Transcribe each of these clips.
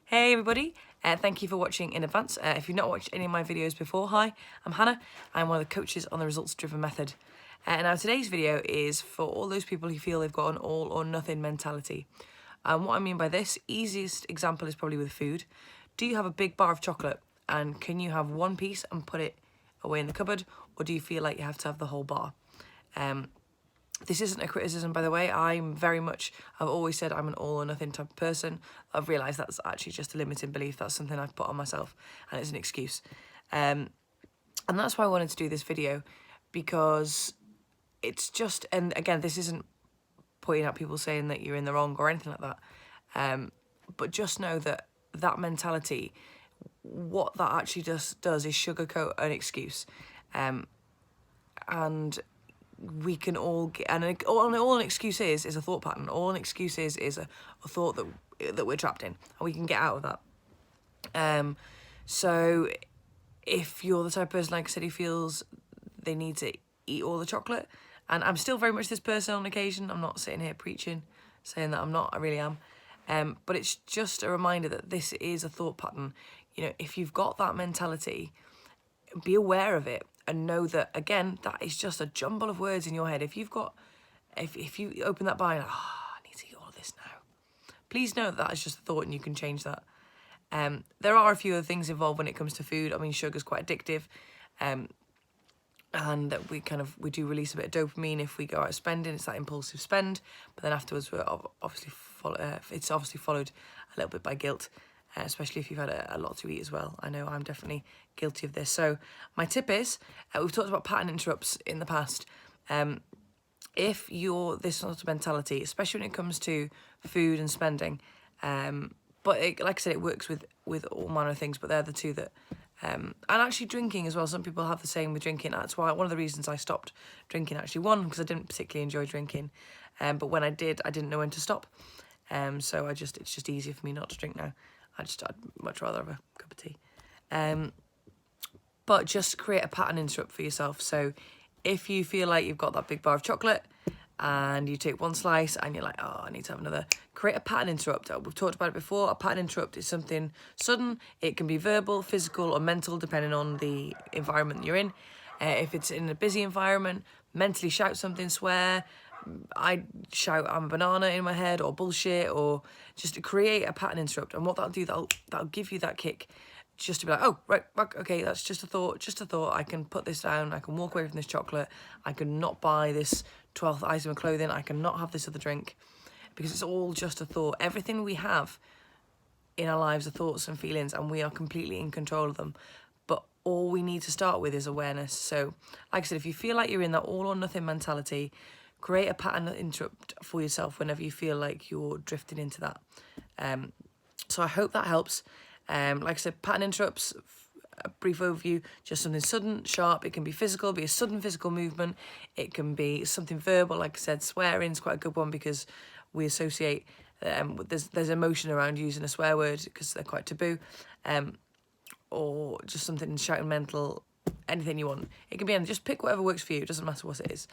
Hey everybody, thank you for watching in advance. If you've not watched any of my videos before, hi, I'm Hannah. I'm one of the coaches on the Results Driven Method. Now today's video is for all those people who feel they've got an all or nothing mentality. And what I mean by this, easiest example is probably with food. Do you have a big bar of chocolate and can you have one piece and put it away in the cupboard, or do you feel like you have to have the whole bar? This isn't a criticism, by the way. I've always said I'm an all or nothing type of person. I've realised that's actually just a limiting belief. That's something I've put on myself and it's an excuse. And that's why I wanted to do this video, because it's just, and again, this isn't pointing out people saying that you're in the wrong or anything like that. But just know that that mentality, what that actually does is sugarcoat an excuse. And we can all get, and all an excuse is a thought pattern. All an excuse is a thought that we're trapped in, and we can get out of that. So if you're the type of person, like I said, who feels they need to eat all the chocolate, and I'm still very much this person on occasion, I'm not sitting here preaching, saying that I'm not, I really am. But it's just a reminder that this is a thought pattern. You know, if you've got that mentality, be aware of it and know that, again, that is just a jumble of words in your head. If you open that bar and I need to eat all of this now, please know that is just a thought and you can change that. There are a few other things involved when it comes to food. I mean, sugar's quite addictive, and that we do release a bit of dopamine if we go out spending. It's that impulsive spend, but then afterwards we're it's obviously followed a little bit by guilt. Especially if you've had a lot to eat as well. I know I'm definitely guilty of this. So my tip is, we've talked about pattern interrupts in the past. If you're this sort of mentality, especially when it comes to food and spending, but like I said, it works with all manner of things, but they're the two that, and actually drinking as well. Some people have the same with drinking. That's why one of the reasons I stopped drinking, actually, one, because I didn't particularly enjoy drinking, but when I did, I didn't know when to stop. So it's just easier for me not to drink now. I'd much rather have a cup of tea. But just create a pattern interrupt for yourself. So if you feel like you've got that big bar of chocolate and you take one slice and you're like, oh, I need to have another, create a pattern interrupt. We've talked about it before. A pattern interrupt is something sudden. It can be verbal, physical, or mental, depending on the environment you're in. If it's in a busy environment, mentally shout something, swear. I shout I'm a banana in my head, or bullshit, or just create a pattern interrupt. And what that'll do, that'll give you that kick, just to be like, oh, right, okay, that's just a thought, I can put this down, I can walk away from this chocolate, I can not buy this 12th item of clothing, I can not have this other drink, because it's all just a thought. Everything we have in our lives are thoughts and feelings, and we are completely in control of them. But all we need to start with is awareness. So, like I said, if you feel like you're in that all or nothing mentality, create a pattern interrupt for yourself whenever you feel like you're drifting into that. So I hope that helps. Like I said, pattern interrupts, a brief overview, just something sudden, sharp. It can be physical, be a sudden physical movement. It can be something verbal, like I said, swearing is quite a good one, because we associate, there's emotion around using a swear word because they're quite taboo. Or just something shouting, mental, anything you want. It can be anything. Just pick whatever works for you. It doesn't matter what it is.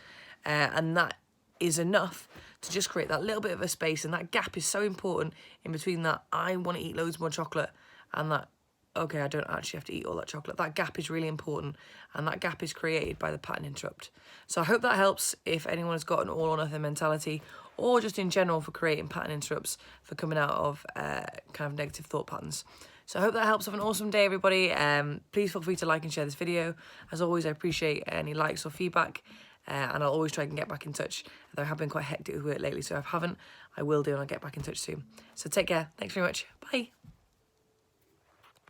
And that is enough to just create that little bit of a space. And that gap is so important in between that I want to eat loads more chocolate and that, okay, I don't actually have to eat all that chocolate. That gap is really important. And that gap is created by the pattern interrupt. So I hope that helps if anyone has got an all or nothing mentality, or just in general for creating pattern interrupts, for coming out of kind of negative thought patterns. So I hope that helps. Have an awesome day, everybody. Please feel free to like and share this video. As always, I appreciate any likes or feedback. And I'll always try and get back in touch. Though I have been quite hectic with work lately, so if I haven't, I will do, and I'll get back in touch soon. So take care. Thanks very much. Bye.